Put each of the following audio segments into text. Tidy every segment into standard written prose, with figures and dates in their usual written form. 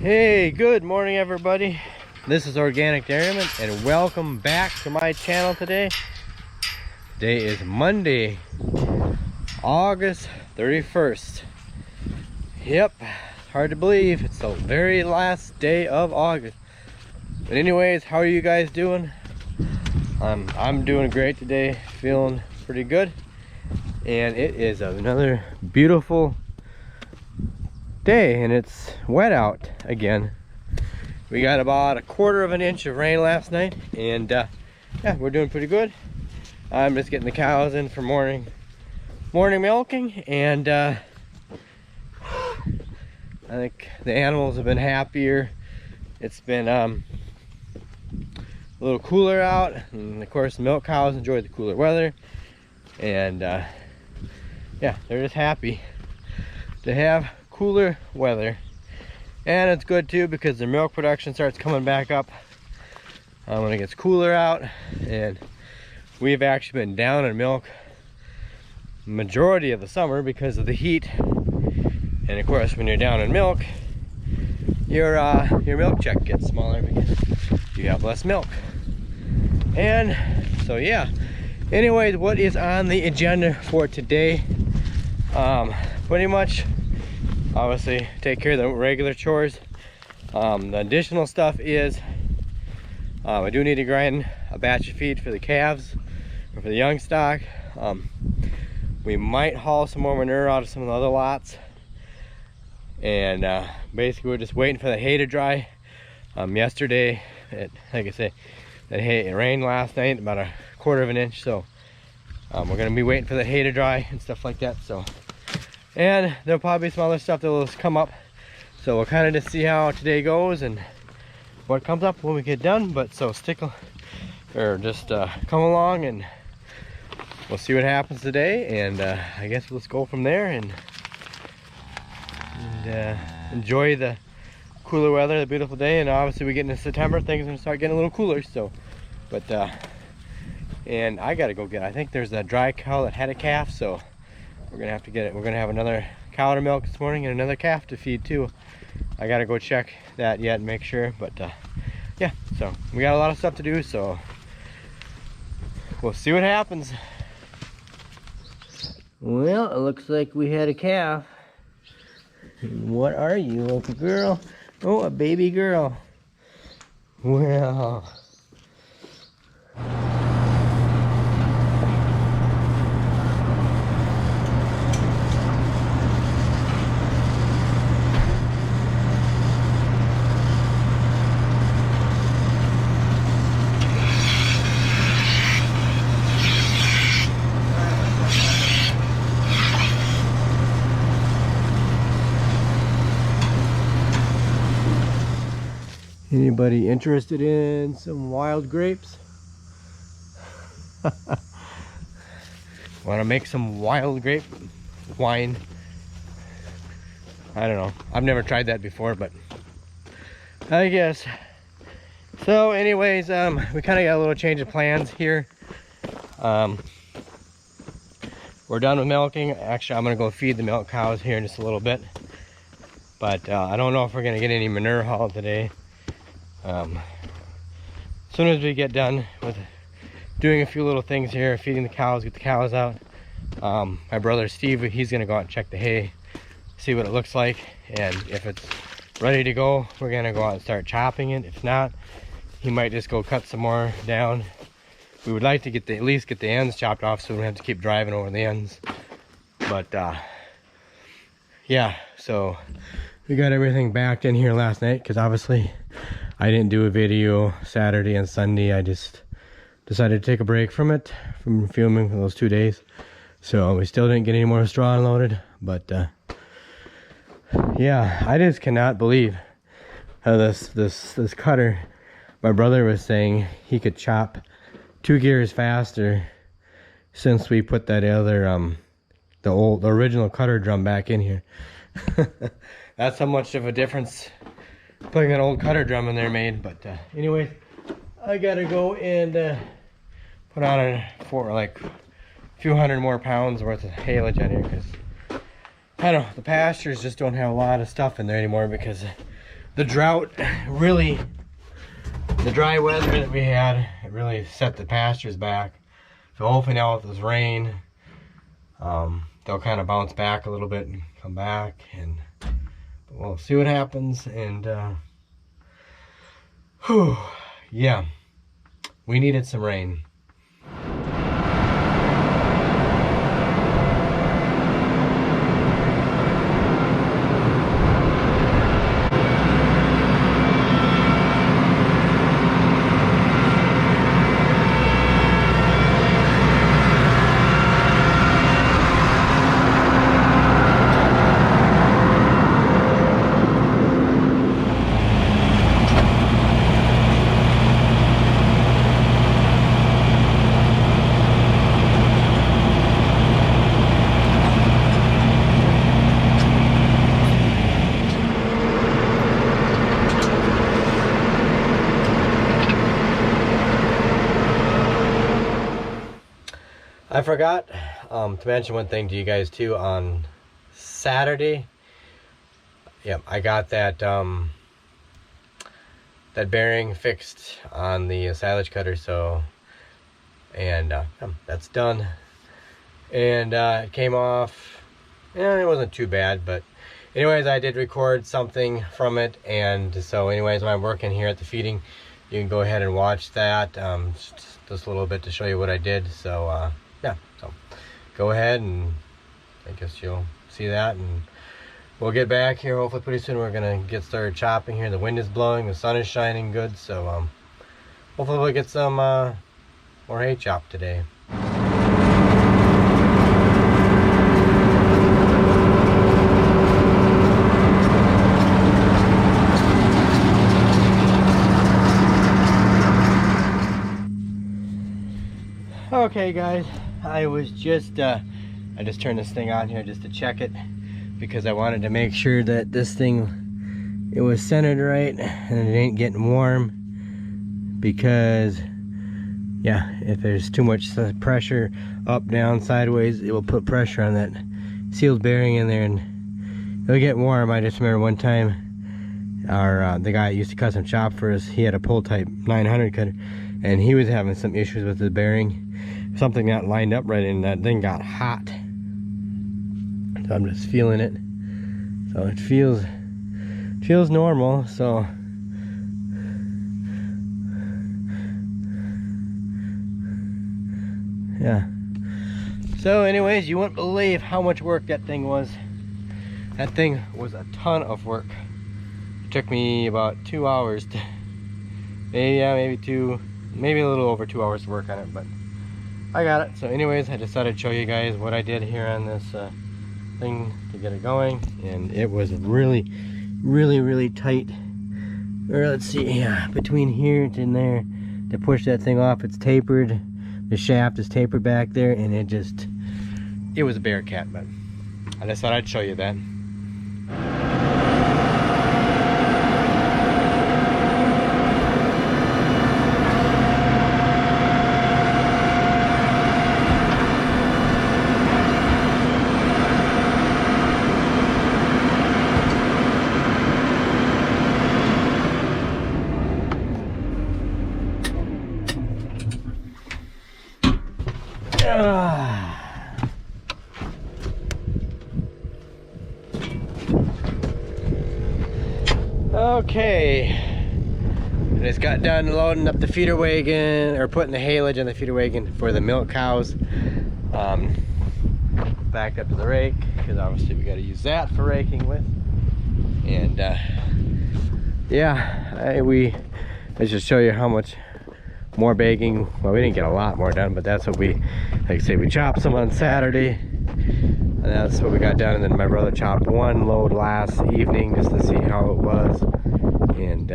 Hey, good morning everybody. This is Organic Dairyman and welcome back to my channel today. Today is Monday, August 31st. Yep, hard to believe it's the very last day of August. But anyways, how are you guys doing? I'm doing great today, feeling pretty good. And it is another beautiful day and it's wet out again. We got about 1/4 of an inch of rain last night and yeah, we're doing pretty good. I'm just getting the cows in for morning milking, and I think the animals have been happier. It's been a little cooler out, and of course the milk cows enjoy the cooler weather, and yeah, they're just happy to have cooler weather. And it's good too because their milk production starts coming back up when it gets cooler out. And we've actually been down in milk majority of the summer because of the heat. And of course, when you're down in milk, your milk check gets smaller because you have less milk. And so yeah, anyways, what is on the agenda for today? Pretty much, obviously, take care of the regular chores. The additional stuff is I do need to grind a batch of feed for the calves or for the young stock. We might haul some more manure out of some of the other lots, and basically we're just waiting for the hay to dry. Yesterday, like I say, it rained last night about 1/4 of an inch, so we're gonna be waiting for the hay to dry and stuff like that. So, and there'll probably be some other stuff that will come up, so we'll kind of just see how today goes and what comes up when we get done. But so come along and we'll see what happens today, and I guess let's go from there and enjoy the cooler weather, the beautiful day. And obviously we get into September, things are gonna start getting a little cooler. So, but and I gotta go I think there's a dry cow that had a calf, so we're gonna have to get it. We're gonna have another cow to milk this morning and another calf to feed too. I gotta go check that yet and make sure, but yeah, so we got a lot of stuff to do, so we'll see what happens. Well, it looks like we had a calf. What are you, little girl? Oh, a baby girl. Well, anybody interested in some wild grapes? Want to make some wild grape wine? I don't know. I've never tried that before, but I guess. So anyways, we kind of got a little change of plans here. We're done with milking. Actually, I'm going to go feed the milk cows here in just a little bit. But I don't know if we're going to get any manure hauled today. As soon as we get done with doing a few little things here, feeding the cows, get the cows out, my brother Steve, he's gonna go out and check the hay, see what it looks like, and if it's ready to go, we're gonna go out and start chopping it. If not, he might just go cut some more down. We would like to get at least get the ends chopped off so we don't have to keep driving over the ends. But yeah, so we got everything backed in here last night because obviously I didn't do a video Saturday and Sunday. I just decided to take a break from filming for those 2 days. So we still didn't get any more straw unloaded, but yeah, I just cannot believe how this cutter, my brother was saying he could chop 2 gears faster since we put that other the original cutter drum back in here. That's how much of a difference putting an old cutter drum in there made. But anyways, I gotta go and put on like a few hundred more pounds worth of haylage on here because I don't know, the pastures just don't have a lot of stuff in there anymore because the drought really, the dry weather that we had, it really set the pastures back. So hopefully now with this rain, they'll kind of bounce back a little bit and come back, and we'll see what happens. And yeah, we needed some rain. I forgot to mention one thing to you guys too. On Saturday, yep, I got that that bearing fixed on the silage cutter. So, and that's done, and it came off. Yeah, it wasn't too bad, but anyways, I did record something from it, and so anyways, when I'm working here at the feeding, you can go ahead and watch that. Just a little bit to show you what I did. So yeah, so go ahead, and I guess you'll see that, and we'll get back here hopefully pretty soon. We're gonna get started chopping here. The wind is blowing, the sun is shining good, so hopefully we'll get some more hay chopped today. Okay guys, I just turned this thing on here just to check it, because I wanted to make sure that this thing, it was centered right and it ain't getting warm, because yeah, if there's too much pressure up, down, sideways, it will put pressure on that sealed bearing in there and it'll get warm. I just remember one time the guy that used to custom shop for us, he had a pull type 900 cutter and he was having some issues with the bearing. Something got lined up right, and that thing got hot. So I'm just feeling it. So it feels normal. So yeah. So anyways, you wouldn't believe how much work that thing was. That thing was a ton of work. It took me about 2 hours to, maybe a little over 2 hours to work on it, but I got it. So anyways, I decided to show you guys what I did here on this thing to get it going, and it was really tight. Or let's see, yeah, between here and there to push that thing off, it's tapered. The shaft is tapered back there, and it was a Bearcat, but I just thought I'd show you that. Okay, I just got done loading up the feeder wagon, or putting the haylage on the feeder wagon for the milk cows. Backed up to the rake, because obviously we got to use that for raking with. And yeah, let's just show you how much more bagging. Well, we didn't get a lot more done, but that's what like I say, we chopped some on Saturday, and that's what we got done. And then my brother chopped one load last evening just to see how it was, and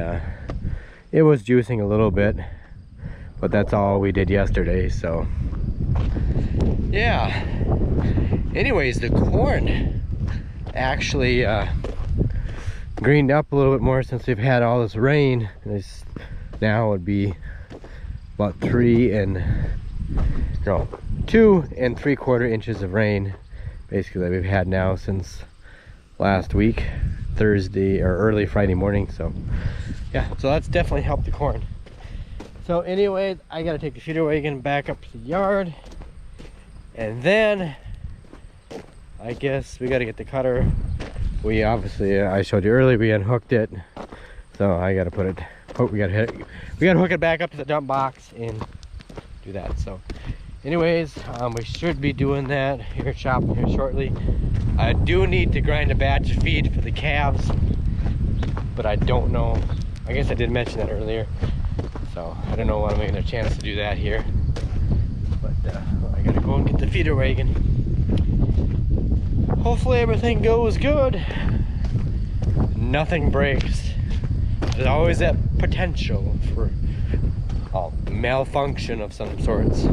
it was juicing a little bit, but that's all we did yesterday. So yeah, anyways, the corn actually greened up a little bit more since we've had all this rain. Now would be about 2 3/4 inches of rain basically that we've had now since last week, Thursday or early Friday morning. So yeah, so that's definitely helped the corn. So anyways, I gotta take the feeder wagon back up to the yard, and then I guess we gotta get the cutter. We obviously, I showed you earlier, we unhooked it, so I gotta put it, we gotta hook it back up to the dump box and do that. So anyways, we should be doing that here, chopping here shortly. I do need to grind a batch of feed for the calves, but I don't know, I guess I did mention that earlier, so I don't know when I'm gonna get a chance to do that here. But I gotta go and get the feeder wagon. Hopefully everything goes good, nothing breaks. There's always that potential for a malfunction of some sorts.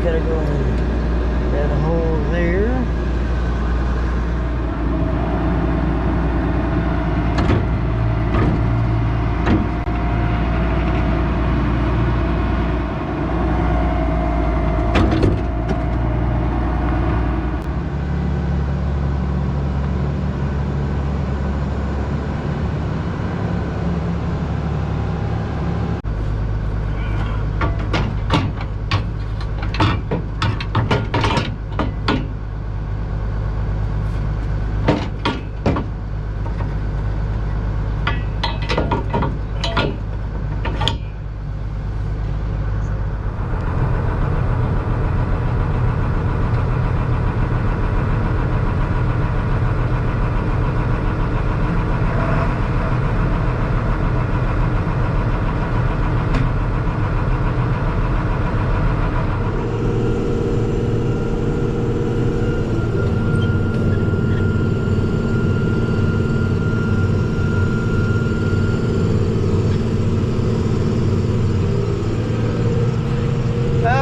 Gotta go in that hole there.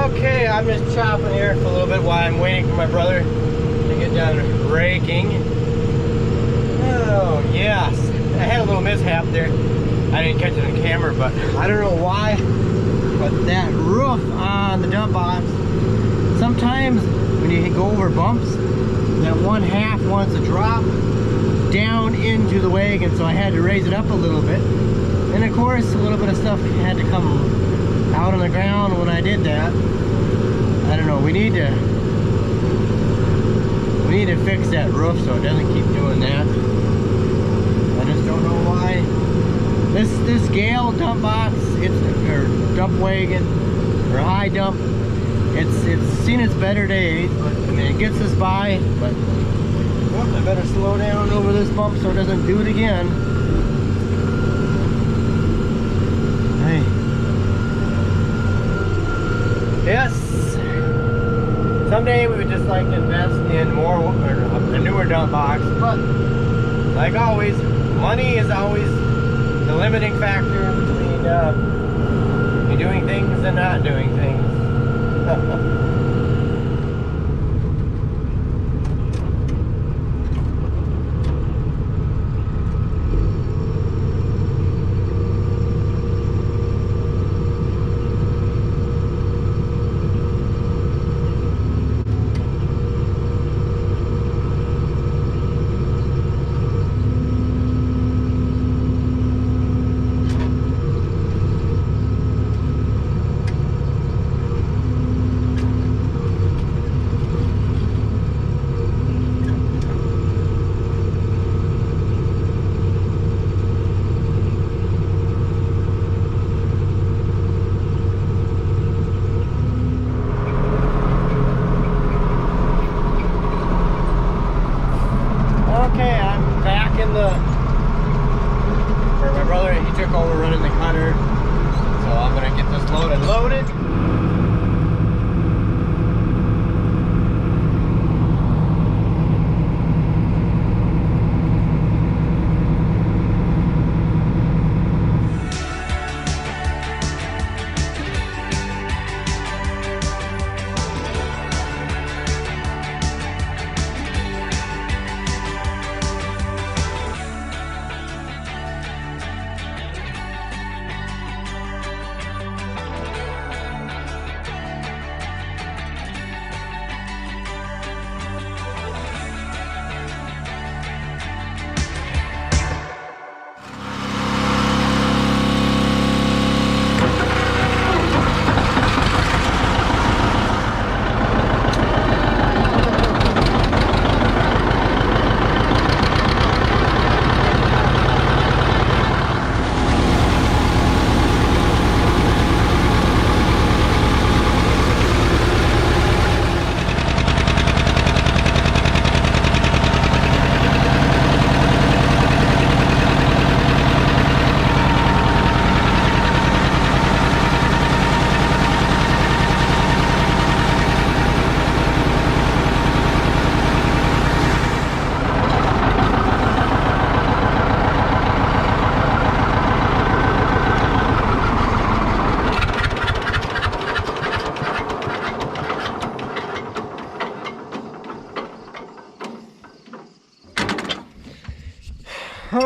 Okay, I'm just chopping here for a little bit while I'm waiting for my brother to get done raking. Oh yes, I had a little mishap there. I didn't catch it on camera, but I don't know why, but that roof on the dump box, sometimes when you go over bumps, that one half wants to drop down into the wagon, so I had to raise it up a little bit. And of course, a little bit of stuff had to come out on the ground when I did that. I don't know, we need to fix that roof so it doesn't keep doing that. I just don't know why. This Gale dump box, or dump wagon, or high dump, it's seen its better days, but I mean, it gets us by, but well, I better slow down over this bump so it doesn't do it again. Hey. Yes. Someday we would just like to invest in more, or a newer dump box, but like always, money is always the limiting factor between you doing things and not doing things.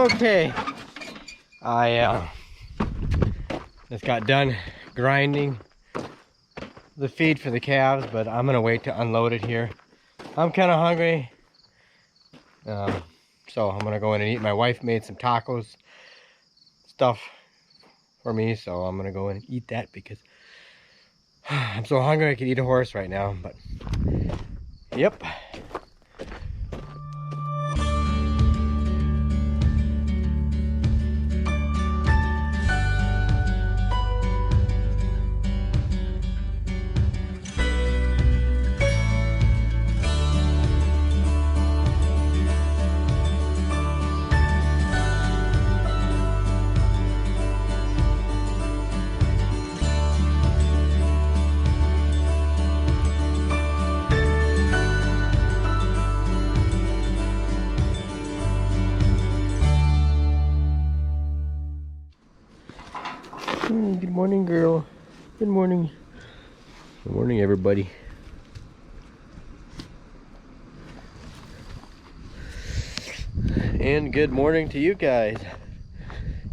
Okay, I just got done grinding the feed for the calves, but I'm gonna wait to unload it here. I'm kind of hungry, so I'm gonna go in and eat. My wife made some tacos stuff for me, so I'm gonna go in and eat that because I'm so hungry I could eat a horse right now. But yep. Good morning, girl. Good morning. Good morning, everybody. And good morning to you guys.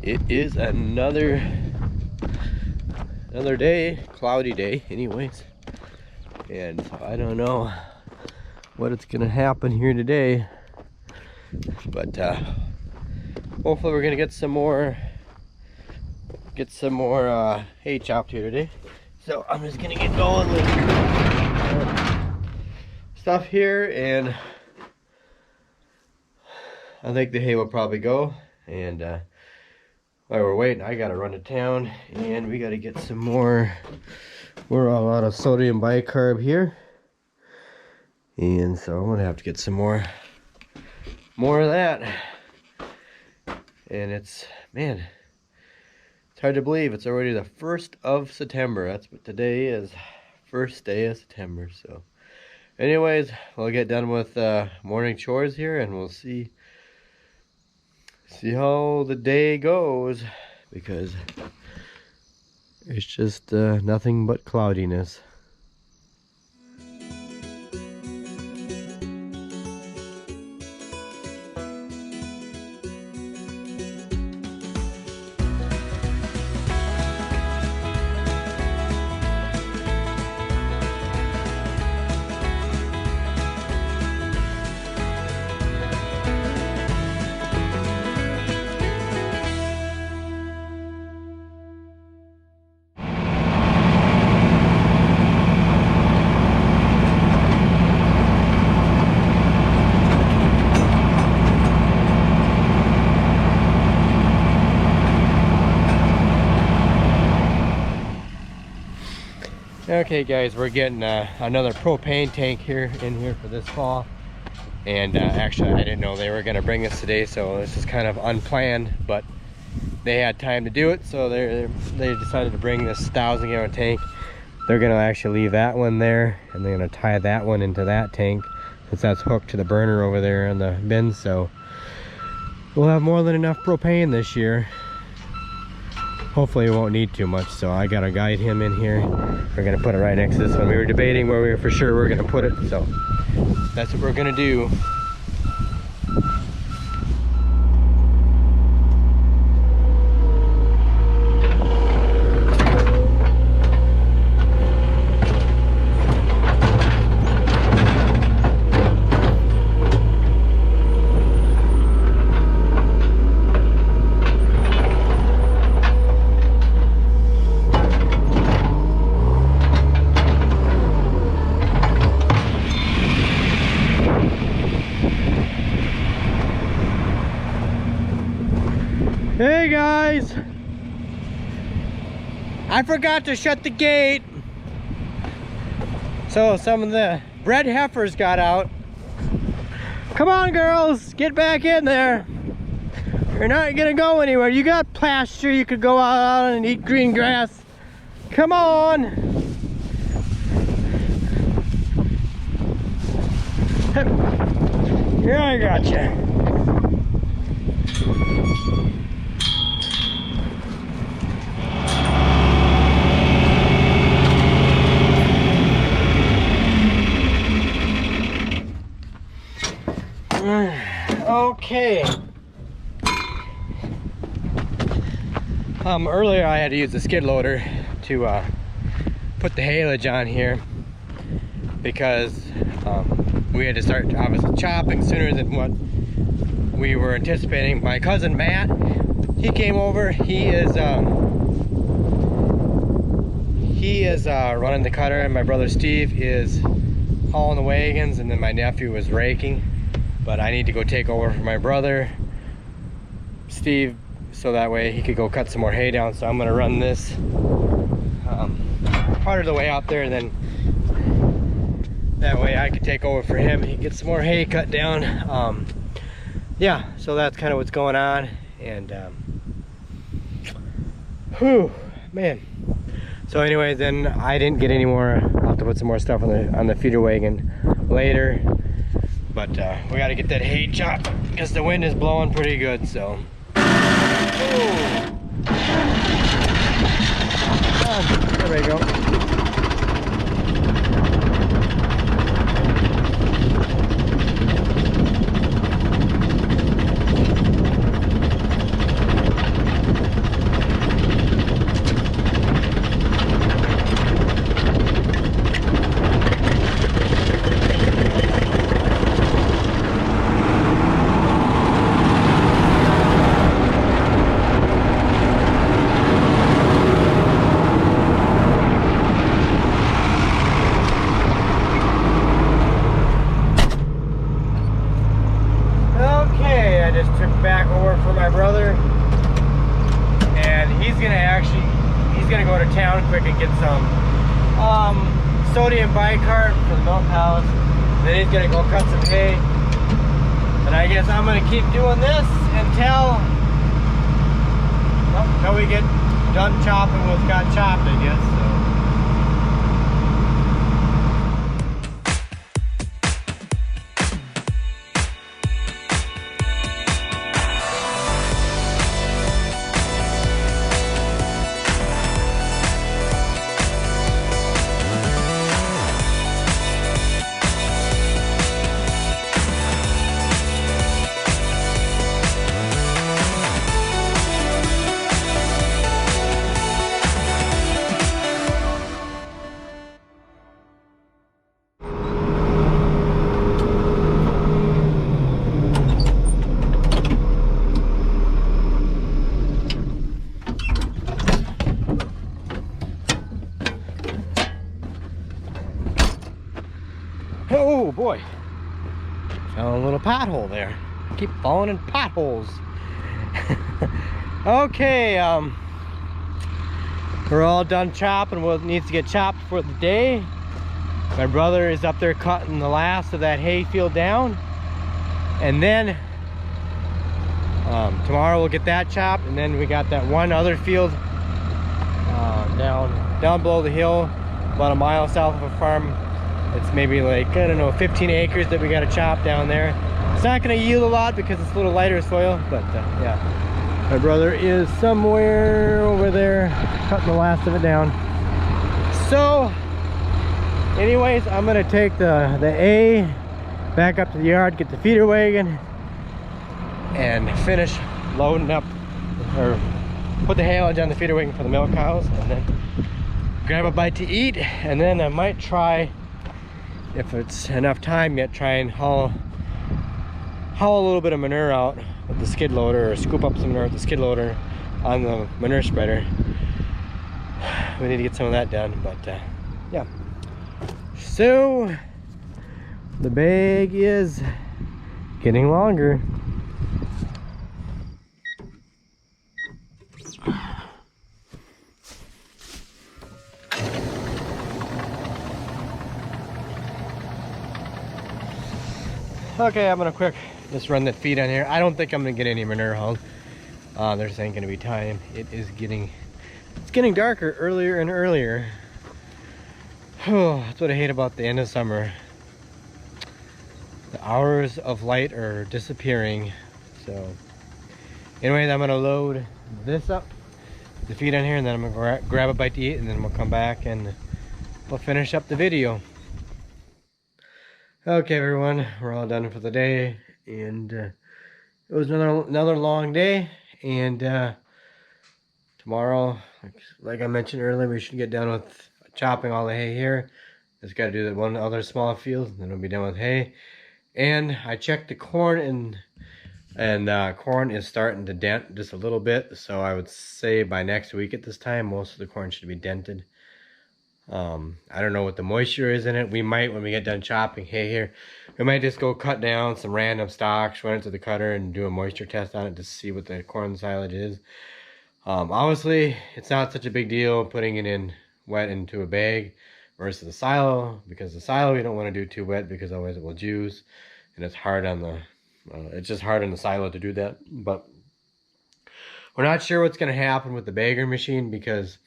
It is another day, cloudy day anyways. And so I don't know what it's gonna happen here today. But hopefully we're gonna get some more hay chopped here today. So I'm just gonna get going with stuff here, and I think the hay will probably go. And while we're waiting, I gotta run to town and we gotta get some more. We're all out of sodium bicarb here, and so I'm gonna have to get some more of that. And it's, man, it's hard to believe it's already the 1st of September. That's what today is, first day of September. So anyways, we'll get done with morning chores here, and we'll see how the day goes, because it's just nothing but cloudiness. Okay guys, we're getting another propane tank in here for this fall. And actually I didn't know they were going to bring this today, so this is kind of unplanned, but they had time to do it, so they decided to bring this 1,000-gallon tank. They're going to actually leave that one there, and they're going to tie that one into that tank, since that's hooked to the burner over there in the bin. So we'll have more than enough propane this year. Hopefully we won't need too much, so I gotta guide him in here. We're gonna put it right next to this one. We were debating where we were for sure we're gonna put it, so that's what we're gonna do. Hey guys, I forgot to shut the gate, so some of the bred heifers got out. Come on girls, get back in there. You're not gonna go anywhere. You got pasture, you could go out and eat green grass. Come on. Here, I got you. Okay. Earlier I had to use the skid loader to put the haylage on here because we had to start obviously chopping sooner than what we were anticipating. My cousin Matt, he came over. He is running the cutter, and my brother Steve is hauling the wagons, and then my nephew was raking. But I need to go take over for my brother Steve, so that way he could go cut some more hay down. So I'm gonna run this part of the way out there, and then that way I could take over for him. He gets some more hay cut down. Yeah, so that's kind of what's going on. And whew, man. So anyway, then I didn't get any more. I'll have to put some more stuff on the feeder wagon later. But we got to get that hay chopped because the wind is blowing pretty good. So. There we go. Go to town quick and get some sodium bicarb for the milk house. Then he's gonna go cut some hay. And I guess I'm gonna keep doing this until we get done chopping what's got chopped, I guess. So. Oh boy, found a little pothole there. Keep falling in potholes. Okay, we're all done chopping what needs to get chopped for the day. My brother is up there cutting the last of that hay field down, and then tomorrow we'll get that chopped, and then we got that one other field down below the hill, about a mile south of a farm. It's maybe like, I don't know, 15 acres that we got to chop down there. It's not going to yield a lot because it's a little lighter soil, but yeah. My brother is somewhere over there cutting the last of it down. So, anyways, I'm going to take the A back up to the yard, get the feeder wagon, and finish loading up, or put the haylage on the feeder wagon for the milk cows, and then grab a bite to eat, and then I might try, if it's enough time yet, try and haul a little bit of manure out with the skid loader, or scoop up some manure with the skid loader on the manure spreader. We need to get some of that done, but yeah. So the bag is getting longer. Okay, I'm gonna quick just run that feed on here. I don't think I'm gonna get any manure hauled. There's ain't gonna be time. It's getting darker earlier and earlier. Oh, that's what I hate about the end of summer. The hours of light are disappearing. So anyways, I'm gonna load this up, the feed on here, and then I'm gonna grab a bite to eat, and then we'll come back and we'll finish up the video. Okay, everyone, we're all done for the day, and it was another long day, and tomorrow, like I mentioned earlier, we should get done with chopping all the hay here. Just got to do that one other small field, then we'll be done with hay. And I checked the corn, and corn is starting to dent just a little bit. So I would say by next week at this time, most of the corn should be dented. I don't know what the moisture is in it. We might, when we get done chopping hay here, we might just go cut down some random stalks, run it to the cutter, and do a moisture test on it to see what the corn silage is. Obviously, it's not such a big deal putting it in wet into a bag versus the silo, because the silo you don't want to do too wet because otherwise it will juice, and it's hard on the it's just hard on the silo to do that. But we're not sure what's going to happen with the bagger machine, because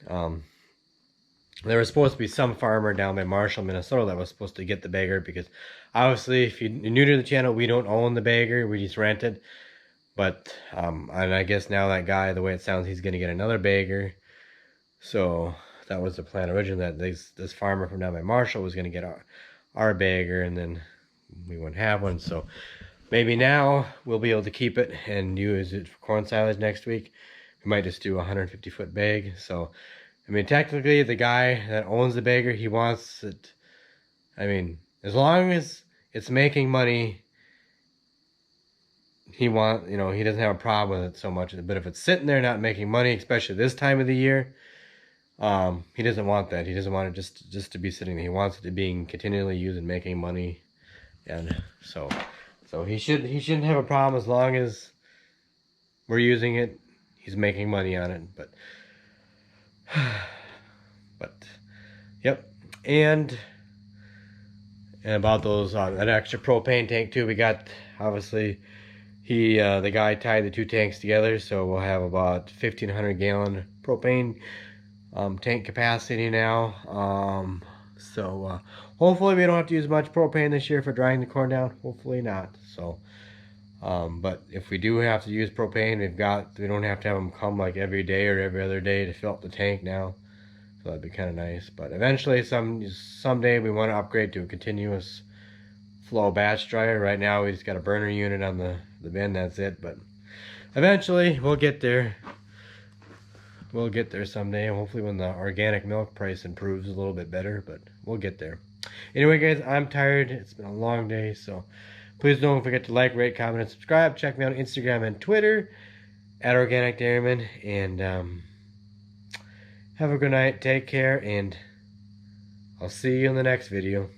there was supposed to be some farmer down by Marshall, Minnesota that was supposed to get the bagger, because obviously if you're new to the channel, we don't own the bagger, we just rent it. But and I guess now that guy, the way it sounds, he's going to get another bagger. So that was the plan originally, that this farmer from down by Marshall was going to get our bagger, and then we wouldn't have one. So maybe now we'll be able to keep it and use it for corn silage next week. We might just do a 150-foot bag. So I mean, technically the guy that owns the bagger, he wants it, I mean, as long as it's making money, he doesn't have a problem with it so much. But if it's sitting there not making money, especially this time of the year, he doesn't want that. He doesn't want it just to be sitting there. He wants it to be continually used and making money. And so he shouldn't have a problem as long as we're using it. He's making money on it. But yep. And about those an extra propane tank too. We got, obviously, the guy tied the two tanks together, so we'll have about 1,500 gallon propane tank capacity now. So hopefully we don't have to use much propane this year for drying the corn down. Hopefully not. So but if we do have to use propane, we don't have to have them come like every day or every other day to fill up the tank now. So that'd be kind of nice. But eventually, someday we want to upgrade to a continuous flow batch dryer. Right now we just got a burner unit on the bin, that's it. But eventually we'll get there. We'll get there someday, hopefully when the organic milk price improves a little bit better, but we'll get there. Anyway guys, I'm tired. It's been a long day, so please don't forget to like, rate, comment, and subscribe. Check me out on Instagram and Twitter at Organic Dairyman. And have a good night, take care, and I'll see you in the next video.